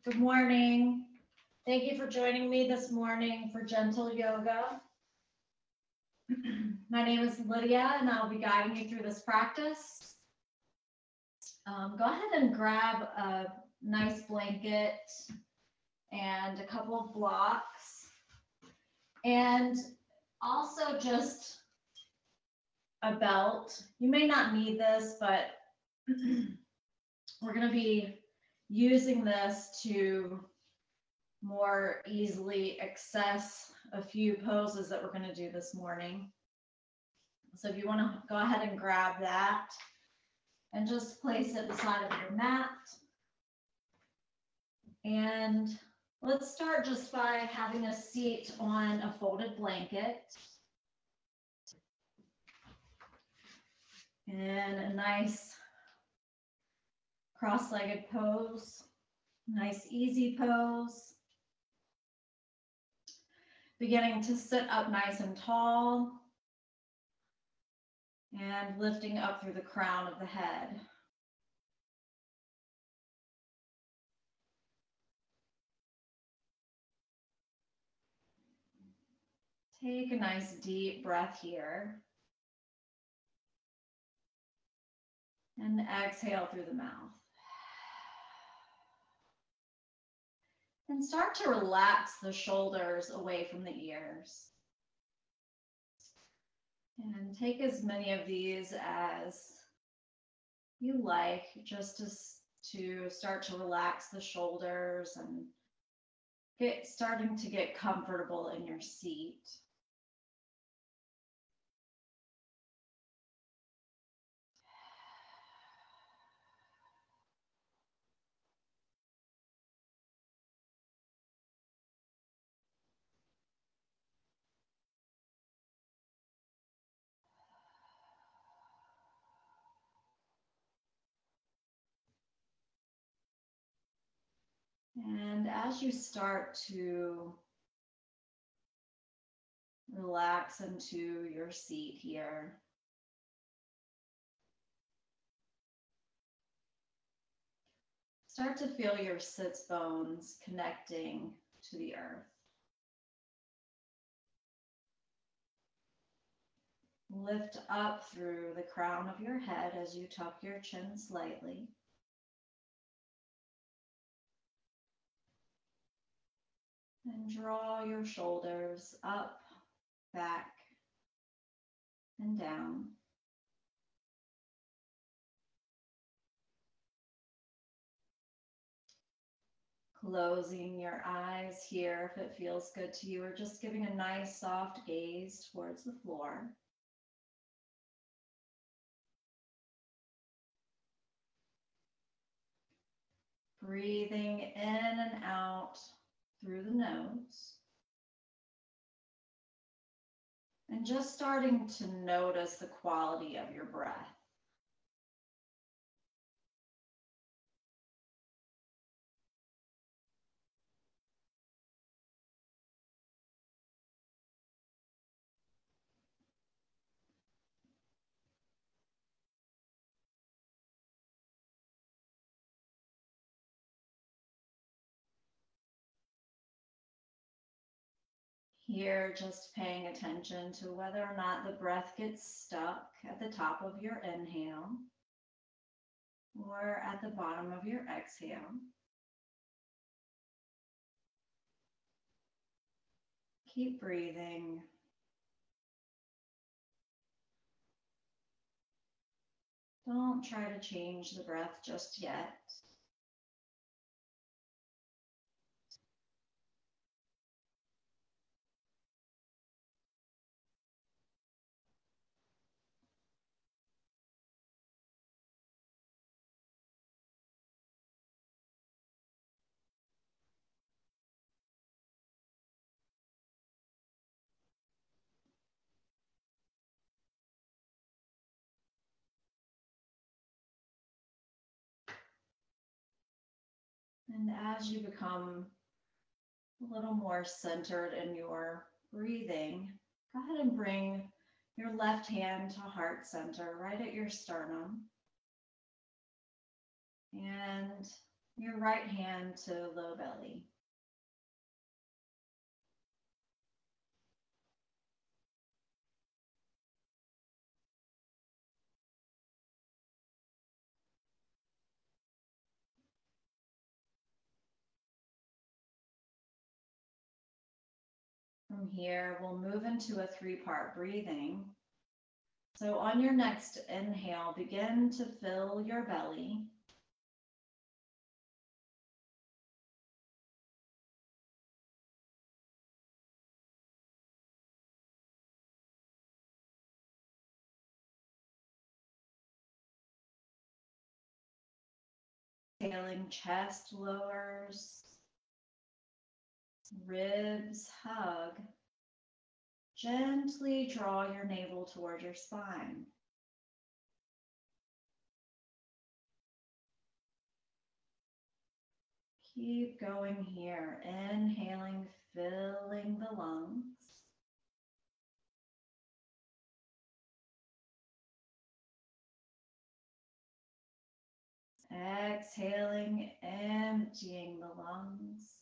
Good morning. Thank you for joining me this morning for gentle yoga. My name is Lydia and I'll be guiding you through this practice. Go ahead and grab a nice blanket and a couple of blocks, and also just a belt. You may not need this, but we're going to be using this to more easily access a few poses that we're going to do this morning. So if you want to go ahead and grab that and just place it beside of your mat. And let's start just by having a seat on a folded blanket. And a nice cross-legged pose, nice easy pose. Beginning to sit up nice and tall and lifting up through the crown of the head. Take a nice deep breath here. And exhale through the mouth. And start to relax the shoulders away from the ears. And take as many of these as you like, just to start to relax the shoulders and starting to get comfortable in your seat. And as you start to relax into your seat here, start to feel your sits bones connecting to the earth. Lift up through the crown of your head as you tuck your chin slightly. And draw your shoulders up, back, and down. Closing your eyes here if it feels good to you, or just giving a nice soft gaze towards the floor. Breathing in and out through the nose. And just starting to notice the quality of your breath. Here, just paying attention to whether or not the breath gets stuck at the top of your inhale or at the bottom of your exhale. Keep breathing. Don't try to change the breath just yet. And as you become a little more centered in your breathing, go ahead and bring your left hand to heart center right at your sternum. And your right hand to low belly. From here, we'll move into a 3-part breathing. So on your next inhale, begin to fill your belly. Exhaling, chest lowers, ribs hug. Gently draw your navel toward your spine. Keep going here. Inhaling, filling the lungs. Exhaling, emptying the lungs.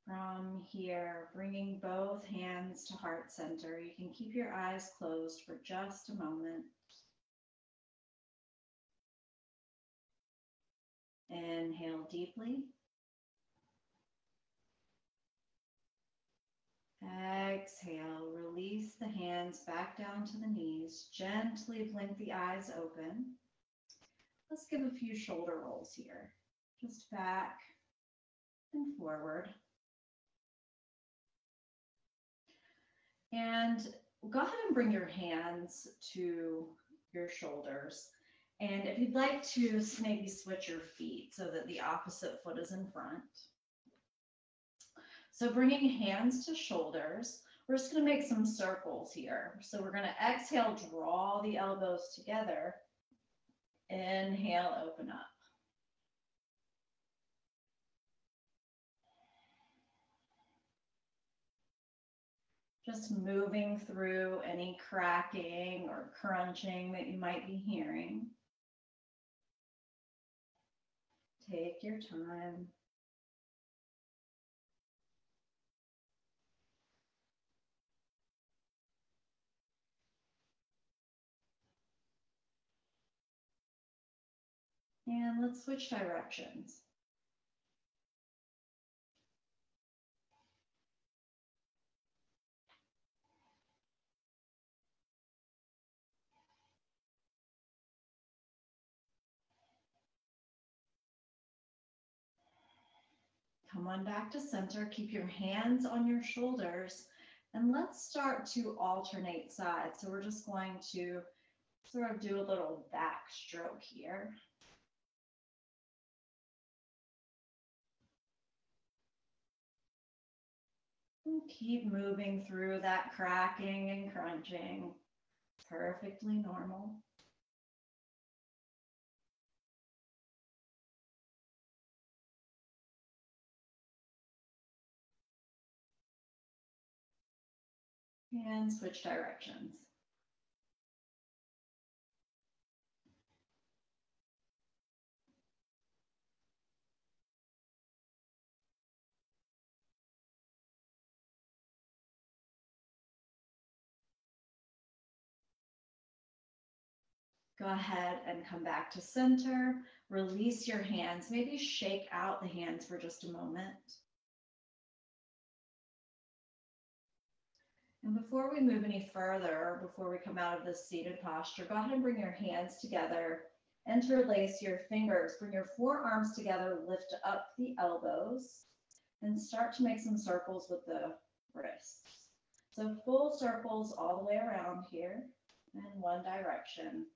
From here, bringing both hands to heart center. You can keep your eyes closed for just a moment. Inhale deeply. Exhale, release the hands back down to the knees. Gently blink the eyes open. Let's give a few shoulder rolls here. Just back and forward. And go ahead and bring your hands to your shoulders. And if you'd like to maybe switch your feet so that the opposite foot is in front. So bringing hands to shoulders, we're just going to make some circles here. So we're going to exhale, draw the elbows together. Inhale, open up. Just moving through any cracking or crunching that you might be hearing. Take your time. And let's switch directions. Come on back to center. Keep your hands on your shoulders. And let's start to alternate sides. So we're just going to sort of do a little back stroke here. And keep moving through that cracking and crunching. Perfectly normal. And switch directions. Go ahead and come back to center. Release your hands. Maybe shake out the hands for just a moment. And before we move any further, before we come out of this seated posture, go ahead and bring your hands together. Interlace your fingers. Bring your forearms together. Lift up the elbows. And start to make some circles with the wrists. So full circles all the way around here in one direction.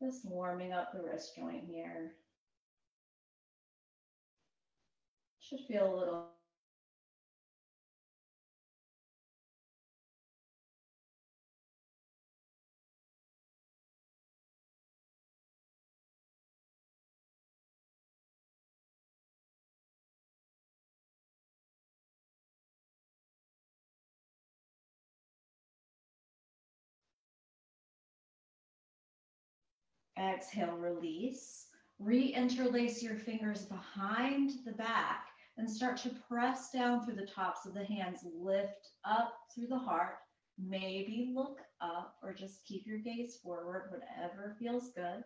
Just warming up the wrist joint here. Should feel a little. Exhale, release. Re-interlace your fingers behind the back and start to press down through the tops of the hands. Lift up through the heart. Maybe look up or just keep your gaze forward, whatever feels good.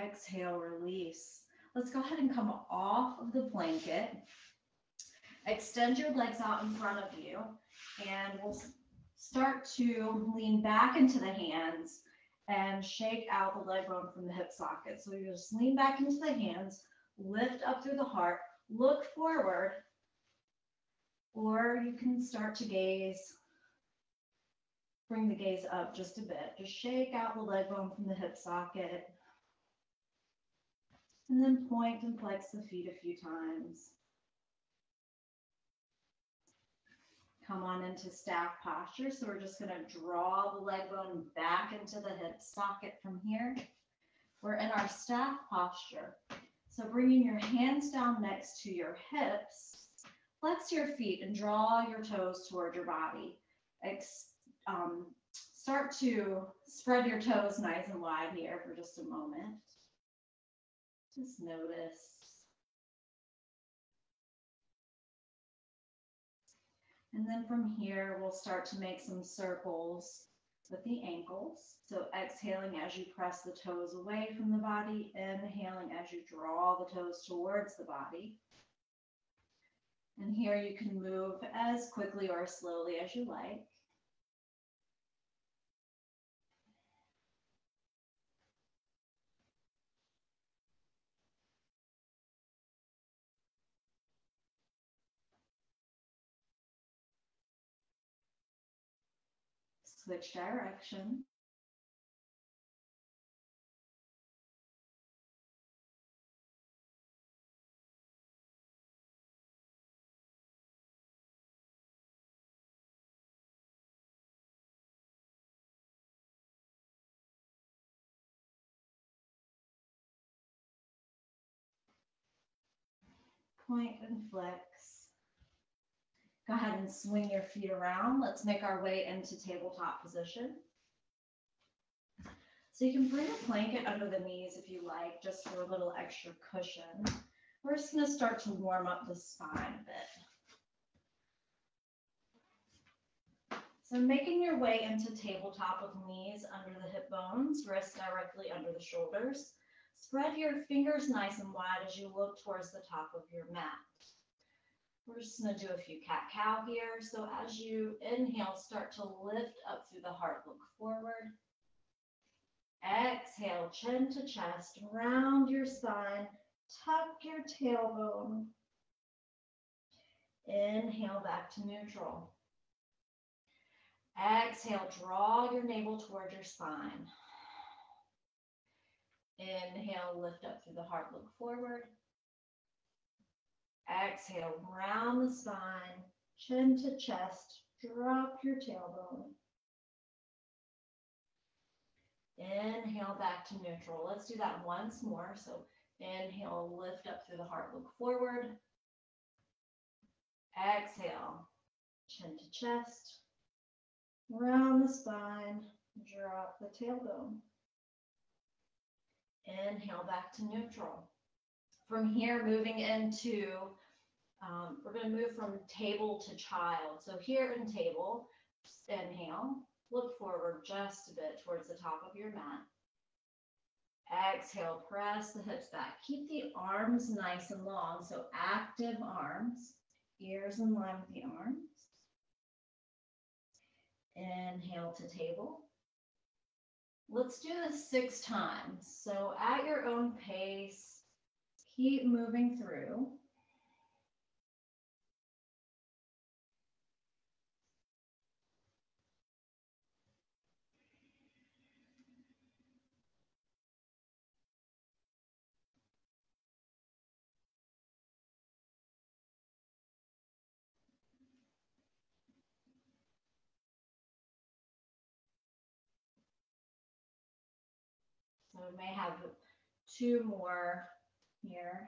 Exhale, release. Let's go ahead and come off of the blanket. Extend your legs out in front of you, and we'll start to lean back into the hands and shake out the leg bone from the hip socket. So you just lean back into the hands, lift up through the heart, look forward, or you can start to gaze, bring the gaze up just a bit. Just shake out the leg bone from the hip socket, and then point and flex the feet a few times. Come on into staff posture. So we're just going to draw the leg bone back into the hip socket from here. We're in our staff posture. So bringing your hands down next to your hips, flex your feet and draw your toes toward your body. Start to spread your toes nice and wide here for just a moment. Just notice. And then from here, we'll start to make some circles with the ankles. So exhaling as you press the toes away from the body, inhaling as you draw the toes towards the body. And here you can move as quickly or as slowly as you like. Switch direction. Point and flex. Go ahead and swing your feet around. Let's make our way into tabletop position. So you can bring a blanket under the knees if you like, just for a little extra cushion. We're just going to start to warm up the spine a bit. So making your way into tabletop with knees under the hip bones, wrists directly under the shoulders. Spread your fingers nice and wide as you look towards the top of your mat. We're just going to do a few cat-cow here. So as you inhale, start to lift up through the heart, look forward. Exhale, chin to chest, round your spine, tuck your tailbone. Inhale back to neutral. Exhale, draw your navel toward your spine. Inhale, lift up through the heart, look forward. Exhale, round the spine, chin to chest, drop your tailbone. Inhale back to neutral. Let's do that once more. So inhale, lift up through the heart, look forward. Exhale, chin to chest, round the spine, drop the tailbone. Inhale back to neutral. From here, moving into, we're going to move from table to child. So here in table, inhale, look forward just a bit towards the top of your mat. Exhale, press the hips back. Keep the arms nice and long, so active arms, ears in line with the arms. Inhale to table. Let's do this 6 times. So at your own pace, keep moving through. So we may have 2 more here.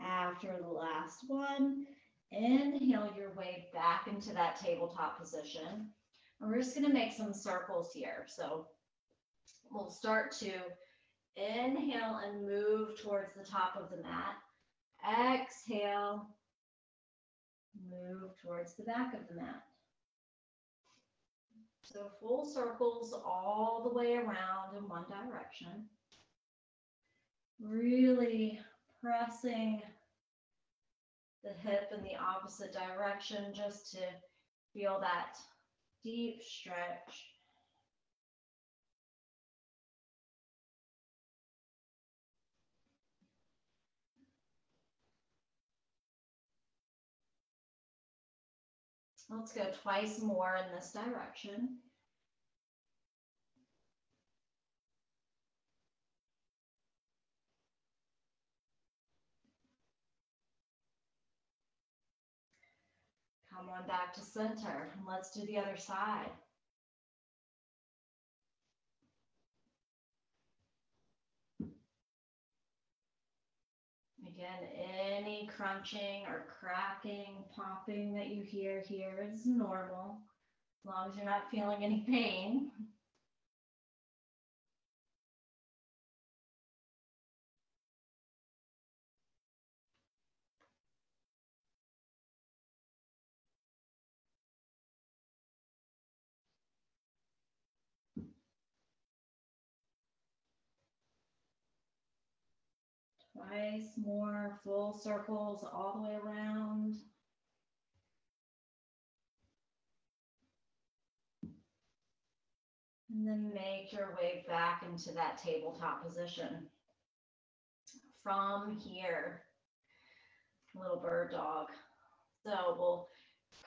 After the last one, inhale your way back into that tabletop position. And we're just going to make some circles here. So we'll start to inhale and move towards the top of the mat. Exhale, move towards the back of the mat. So full circles all the way around in one direction. Really pressing the hip in the opposite direction just to feel that deep stretch. Let's go twice more in this direction. Come on back to center, and let's do the other side. Again, any crunching or cracking, popping that you hear here is normal, as long as you're not feeling any pain. Twice more full circles all the way around. And then make your way back into that tabletop position. From here, little bird dog. So we'll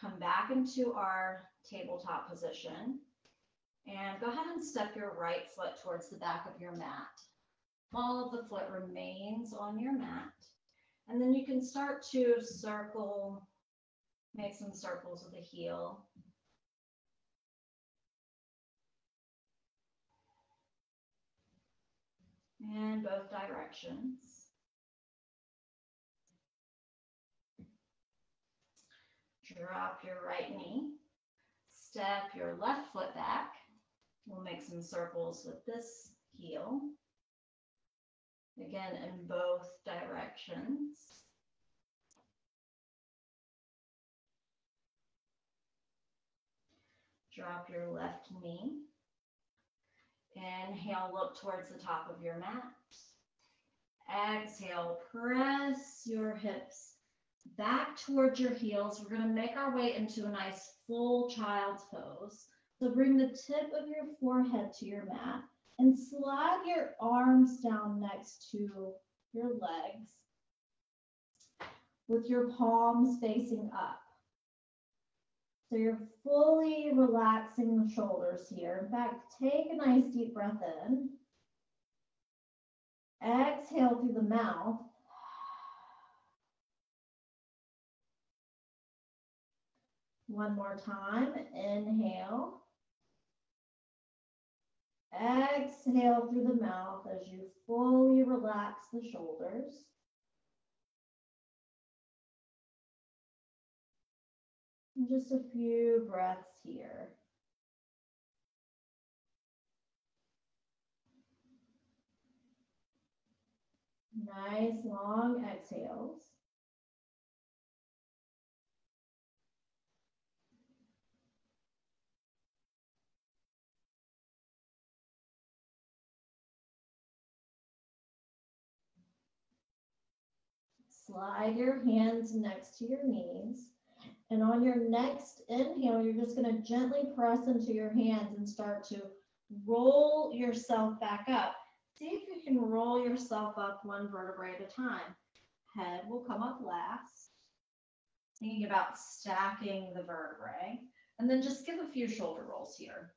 come back into our tabletop position and go ahead and step your right foot towards the back of your mat. All of the foot remains on your mat. And then you can start to circle, make some circles with the heel. And both directions. Drop your right knee. Step your left foot back. We'll make some circles with this heel. Again, in both directions. Drop your left knee. Inhale, look towards the top of your mat. Exhale, press your hips back towards your heels. We're going to make our way into a nice full child's pose. So bring the tip of your forehead to your mat and slide your arms down next to your legs with your palms facing up. So you're fully relaxing the shoulders here. In fact, take a nice deep breath in. Exhale through the mouth. One more time. Inhale. Exhale through the mouth as you fully relax the shoulders. And just a few breaths here. Nice long exhales. Slide your hands next to your knees. And on your next inhale, you're just going to gently press into your hands and start to roll yourself back up. See if you can roll yourself up one vertebrae at a time. Head will come up last. Thinking about stacking the vertebrae. And then just give a few shoulder rolls here.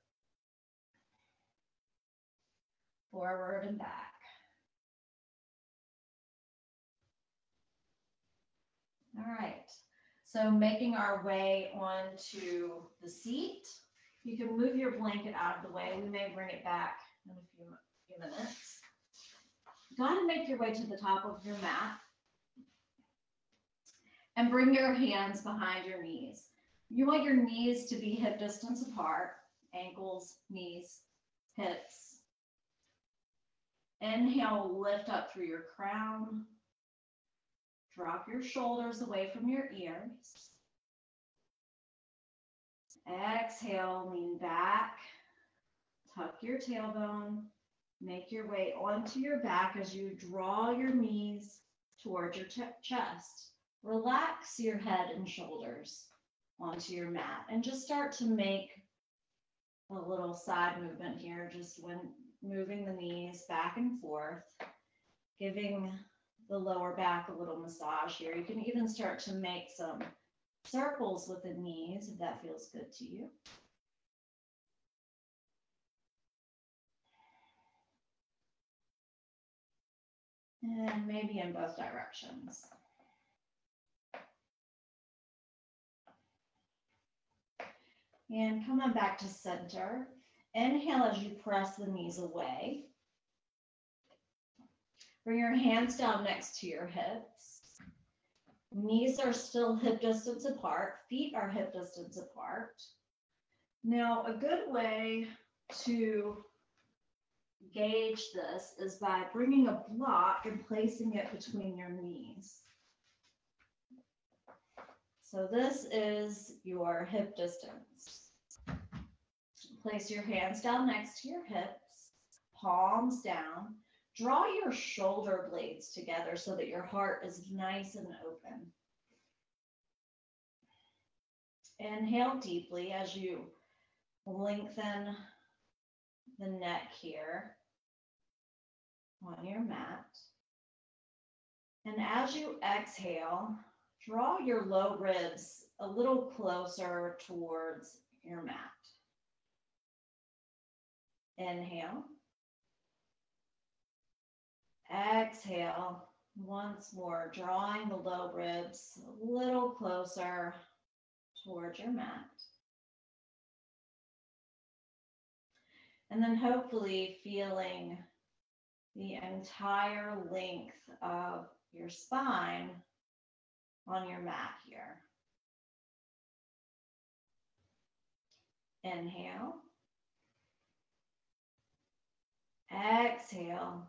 Forward and back. All right, so making our way onto the seat. You can move your blanket out of the way. We may bring it back in a few minutes. Go ahead and make your way to the top of your mat. And bring your hands behind your knees. You want your knees to be hip distance apart, ankles, knees, hips. Inhale, lift up through your crown. Drop your shoulders away from your ears. Exhale, lean back. Tuck your tailbone. Make your way onto your back as you draw your knees towards your chest. Relax your head and shoulders onto your mat and just start to make a little side movement here, just when moving the knees back and forth, giving the lower back a little massage here. You can even start to make some circles with the knees if that feels good to you. And maybe in both directions. And come on back to center. Inhale as you press the knees away. Bring your hands down next to your hips. Knees are still hip distance apart. Feet are hip distance apart. Now, a good way to gauge this is by bringing a block and placing it between your knees. So this is your hip distance. Place your hands down next to your hips, palms down. Draw your shoulder blades together so that your heart is nice and open. Inhale deeply as you lengthen the neck here on your mat. And as you exhale, draw your low ribs a little closer towards your mat. Inhale. Exhale, once more, drawing the low ribs a little closer towards your mat. And then hopefully feeling the entire length of your spine on your mat here. Inhale. Exhale.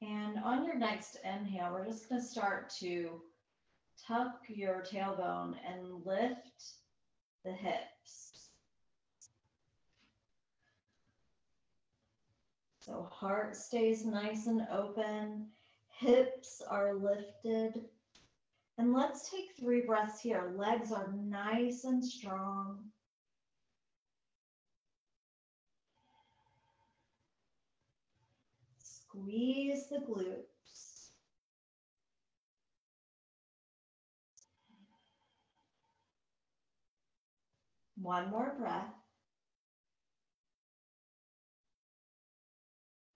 And on your next inhale, we're just going to start to tuck your tailbone and lift the hips. So heart stays nice and open, hips are lifted. And let's take 3 breaths here. Legs are nice and strong. Squeeze the glutes. One more breath.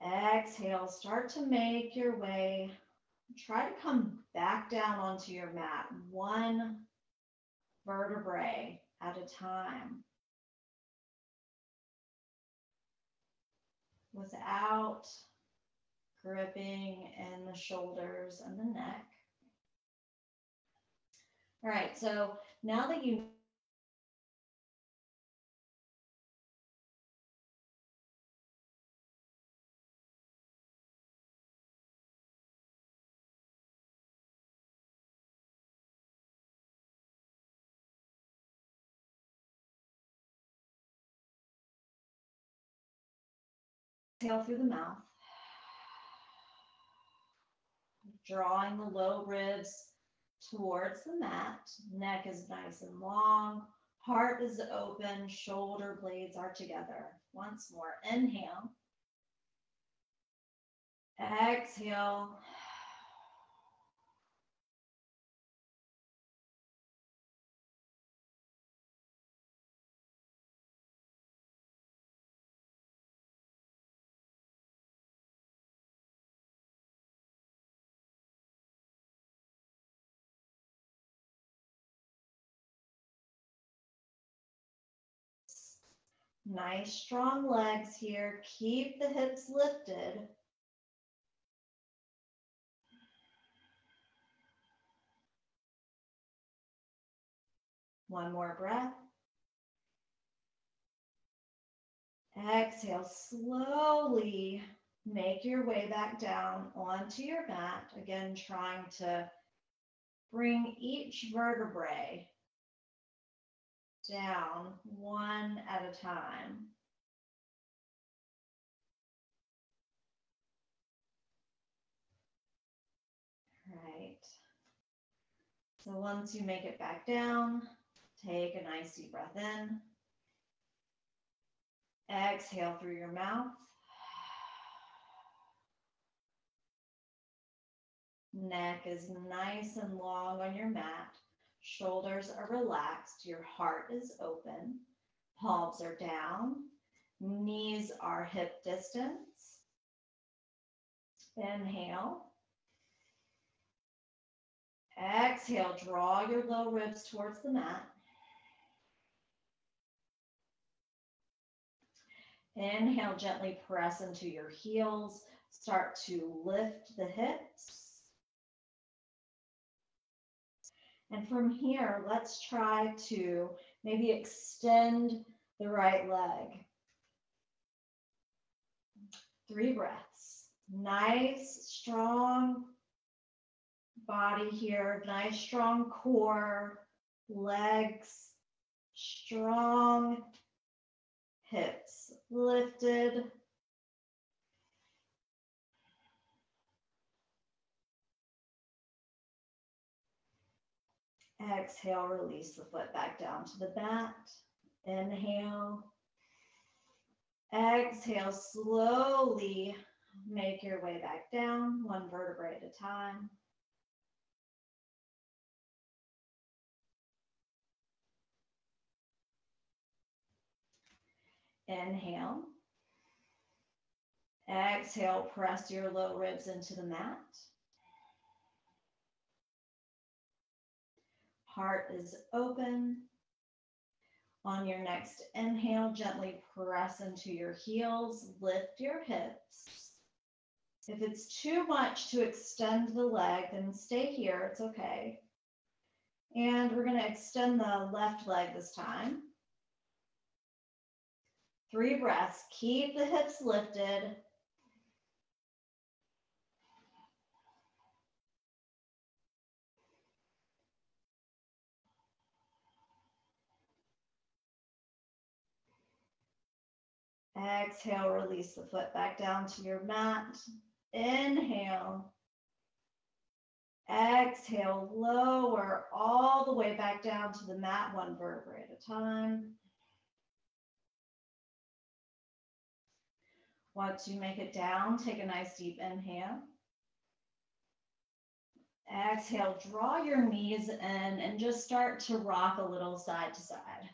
Exhale, start to make your way. Try to come back down onto your mat, one vertebrae at a time, without gripping in the shoulders and the neck. All right, so now that you Exhale through the mouth. Drawing the low ribs towards the mat. Neck is nice and long. Heart is open. Shoulder blades are together. Once more. Inhale. Exhale. Nice strong legs here. Keep the hips lifted. One more breath. Exhale, slowly make your way back down onto your mat. Again, trying to bring each vertebrae down one at a time. Right. So once you make it back down, take a nice deep breath in. Exhale through your mouth. Neck is nice and long on your mat. Shoulders are relaxed. Your heart is open. Palms are down. Knees are hip distance. Inhale. Exhale, draw your low ribs towards the mat. Inhale, gently press into your heels. Start to lift the hips. And from here, let's try to maybe extend the right leg. 3 breaths. Nice, strong body here. Nice, strong core, legs, strong hips lifted. Exhale, release the foot back down to the mat. Inhale. Exhale, slowly make your way back down, one vertebrae at a time. Inhale. Exhale, press your low ribs into the mat. Heart is open. On your next inhale, gently press into your heels, lift your hips. If it's too much to extend the leg, then stay here, it's okay. And we're gonna extend the left leg this time. 3 breaths, keep the hips lifted. Exhale, release the foot back down to your mat. Inhale. Exhale, lower all the way back down to the mat, one vertebrae at a time. Once you make it down, take a nice deep inhale. Exhale, draw your knees in and just start to rock a little side to side.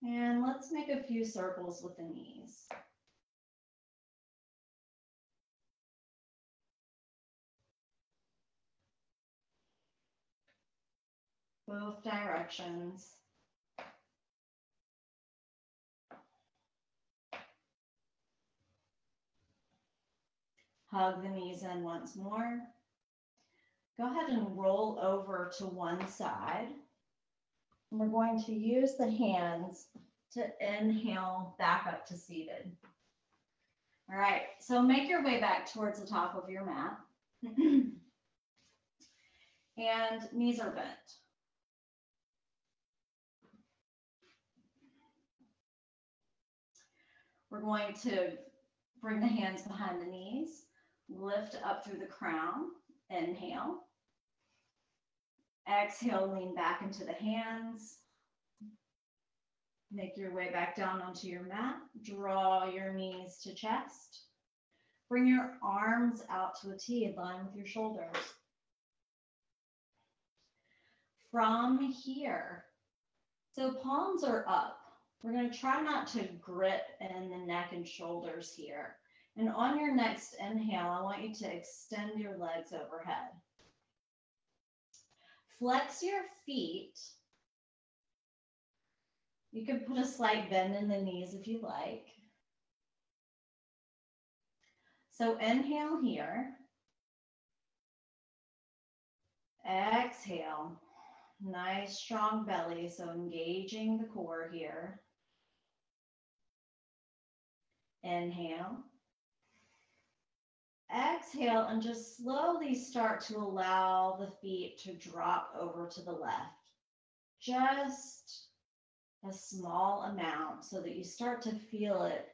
And let's make a few circles with the knees. Both directions. Hug the knees in once more. Go ahead and roll over to one side. And we're going to use the hands to inhale back up to seated. All right, so make your way back towards the top of your mat. And knees are bent. We're going to bring the hands behind the knees, lift up through the crown, inhale. Exhale, lean back into the hands. Make your way back down onto your mat. Draw your knees to chest. Bring your arms out to a T in line with your shoulders. From here, so palms are up. We're going to try not to grip in the neck and shoulders here. And on your next inhale, I want you to extend your legs overhead. Flex your feet. You can put a slight bend in the knees if you like. So inhale here. Exhale. Nice strong belly, so engaging the core here. Inhale. Exhale, and just slowly start to allow the feet to drop over to the left. Just a small amount so that you start to feel it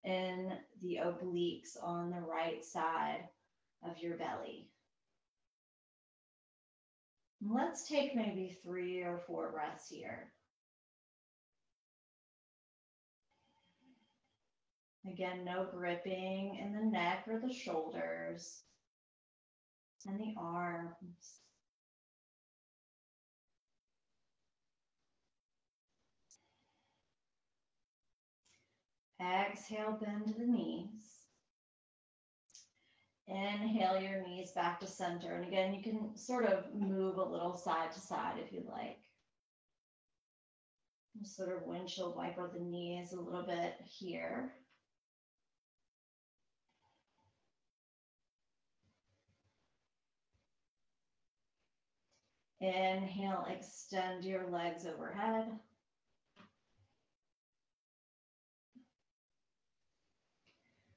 in the obliques on the right side of your belly. Let's take maybe 3 or 4 breaths here. Again, no gripping in the neck or the shoulders and the arms. Exhale, bend the knees. Inhale your knees back to center. And again, you can sort of move a little side to side if you like. Just sort of windshield wiper the knees a little bit here. Inhale, extend your legs overhead.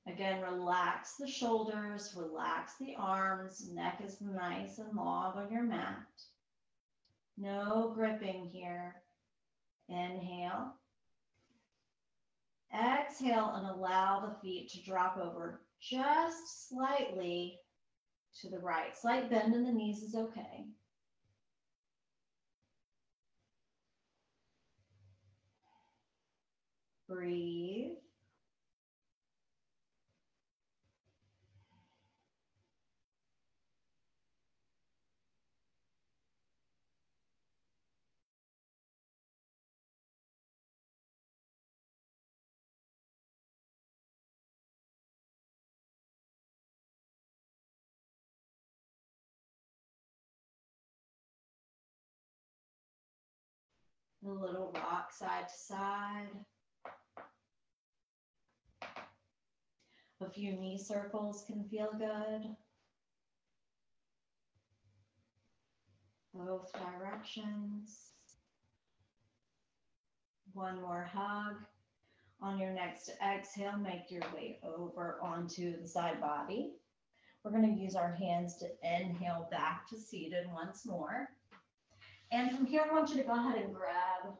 Again, relax the shoulders, relax the arms, neck is nice and long on your mat. No gripping here. Inhale. Exhale and allow the feet to drop over just slightly to the right. Slight bend in the knees is okay. Breathe. A little rock side to side. A few knee circles can feel good. Both directions. One more hug. On your next exhale, make your way over onto the side body. We're going to use our hands to inhale back to seated once more. And from here, I want you to go ahead and grab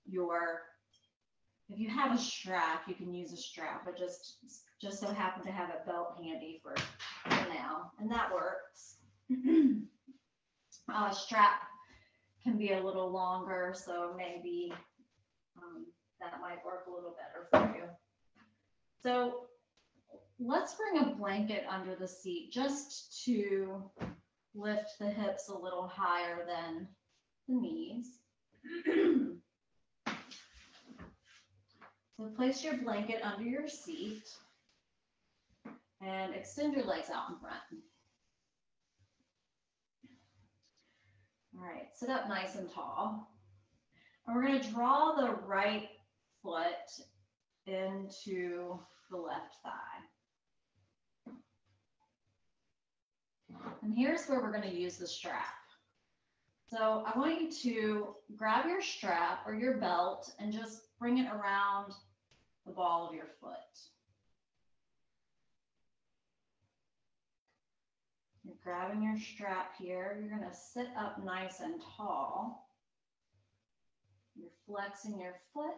your, if you have a strap, you can use a strap, but just so happen to have a belt handy for now, and that works. Strap can be a little longer, so maybe that might work a little better for you. So let's bring a blanket under the seat just to lift the hips a little higher than the knees. So place your blanket under your seat and extend your legs out in front. All right, sit up nice and tall. And we're going to draw the right foot into the left thigh. And here's where we're going to use the strap. So I want you to grab your strap or your belt and just bring it around the ball of your foot. You're grabbing your strap here. You're going to sit up nice and tall. You're flexing your foot.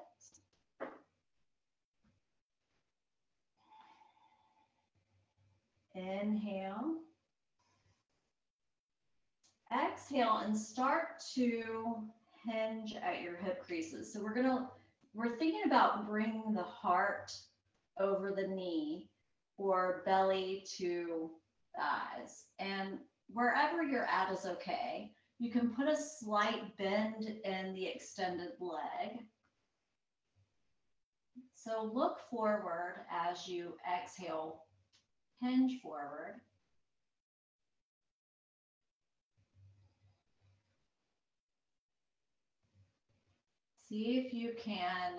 Inhale. Exhale and start to hinge at your hip creases. So we're thinking about bringing the heart over the knee or belly to thighs. And wherever you're at is okay. You can put a slight bend in the extended leg. So look forward as you exhale, hinge forward. See if you can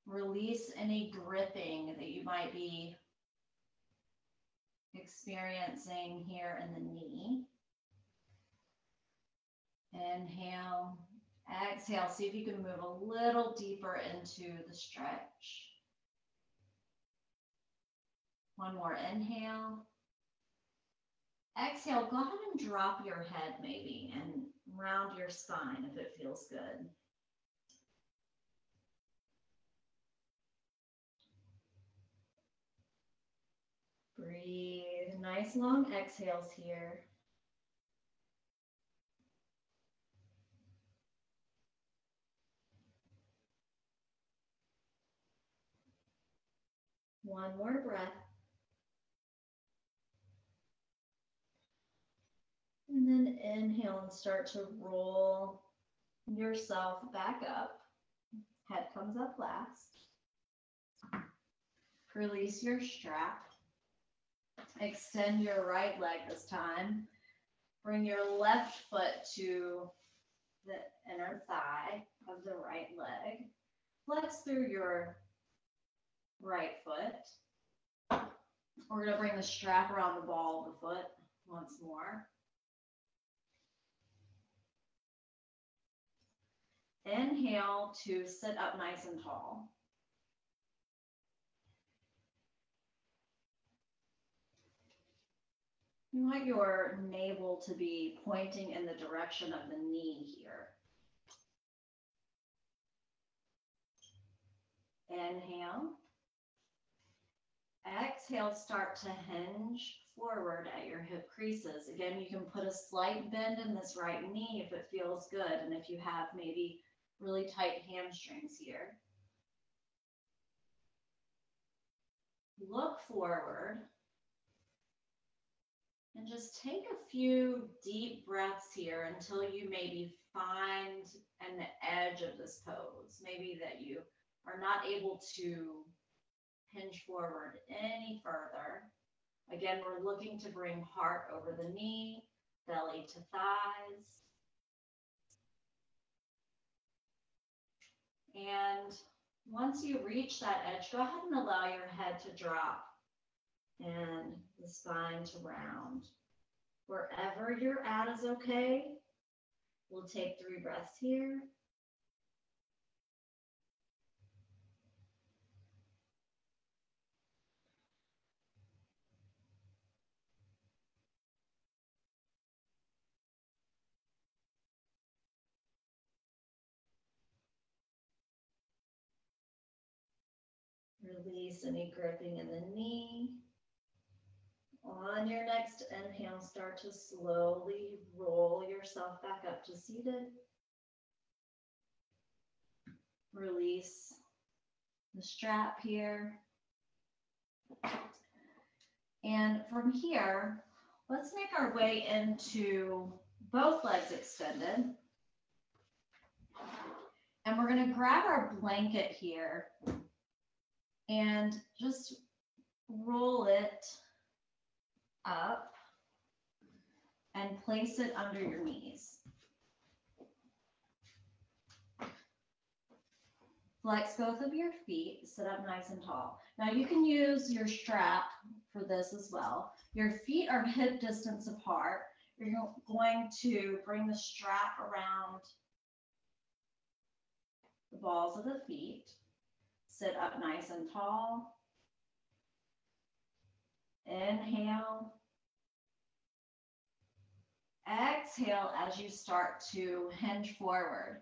release any gripping that you might be experiencing here in the knee. Inhale, exhale. See if you can move a little deeper into the stretch. One more inhale. Exhale, go ahead and drop your head maybe and round your spine if it feels good. Breathe, nice long exhales here. One more breath. And then inhale and start to roll yourself back up. Head comes up last. Release your strap. Extend your right leg this time. Bring your left foot to the inner thigh of the right leg. Flex through your right foot. We're going to bring the strap around the ball of the foot once more. Inhale to sit up nice and tall. You want your navel to be pointing in the direction of the knee here. Inhale. Exhale, start to hinge forward at your hip creases. Again, you can put a slight bend in this right knee if it feels good, and if you have maybe really tight hamstrings here. Look forward. And just take a few deep breaths here until you maybe find an edge of this pose. Maybe that you are not able to hinge forward any further. Again, we're looking to bring heart over the knee, belly to thighs. And once you reach that edge, go ahead and allow your head to drop and the spine to round. Wherever you're at is okay. We'll take 3 breaths here. Release any gripping in the knee. On your next inhale, start to slowly roll yourself back up to seated. Release the strap here. And from here, let's make our way into both legs extended. And we're going to grab our blanket here and just roll it up and place it under your knees. Flex both of your feet, sit up nice and tall. Now you can use your strap for this as well. Your feet are hip distance apart. You're going to bring the strap around the balls of the feet. Sit up nice and tall. Inhale. Exhale as you start to hinge forward.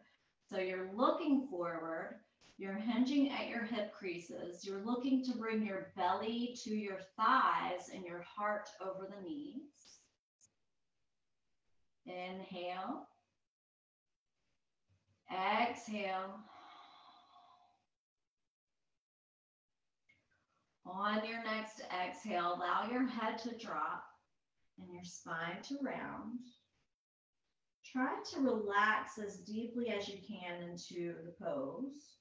So you're looking forward, you're hinging at your hip creases, you're looking to bring your belly to your thighs and your heart over the knees. Inhale. Exhale. On your next exhale, allow your head to drop and your spine to round. Try to relax as deeply as you can into the pose.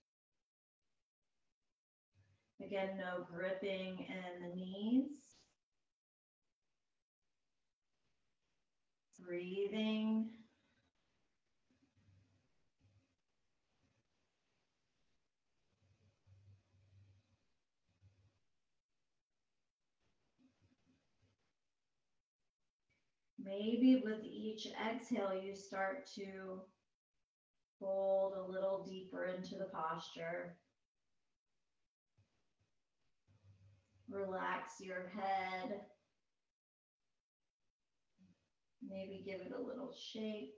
Again, no gripping in the knees. Breathing. Maybe with each exhale, you start to fold a little deeper into the posture. Relax your head. Maybe give it a little shake.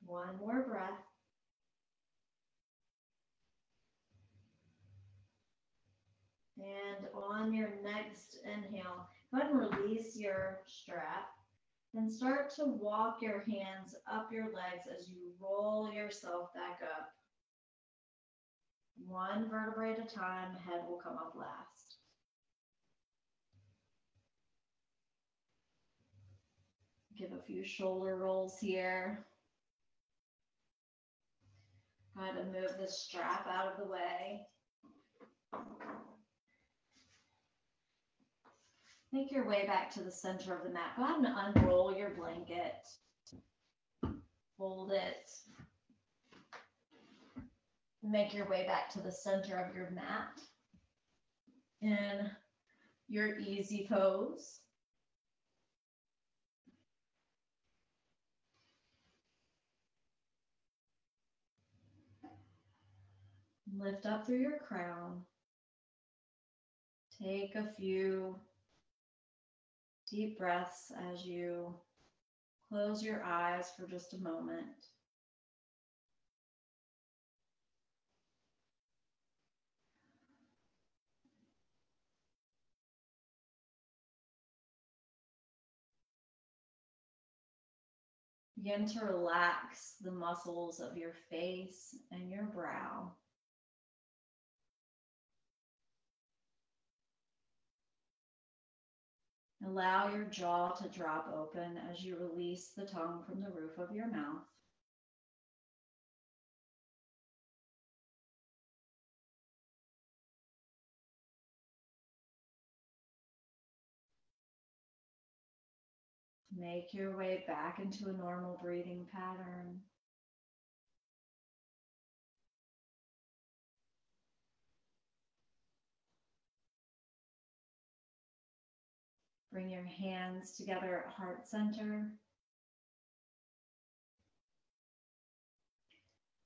One more breath. And on your next inhale, go ahead and release your strap. Then start to walk your hands up your legs as you roll yourself back up. One vertebrae at a time, head will come up last. Give a few shoulder rolls here. Go ahead and move the strap out of the way. Make your way back to the center of the mat. Go ahead and unroll your blanket. Fold it. Make your way back to the center of your mat in your easy pose. Lift up through your crown. Take a few deep breaths as you close your eyes for just a moment. Begin to relax the muscles of your face and your brow. Allow your jaw to drop open as you release the tongue from the roof of your mouth. Make your way back into a normal breathing pattern. Bring your hands together at heart center.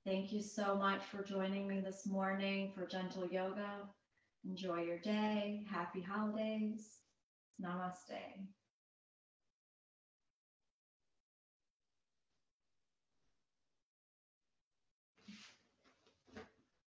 Thank you so much for joining me this morning for gentle yoga. Enjoy your day. Happy holidays. Namaste.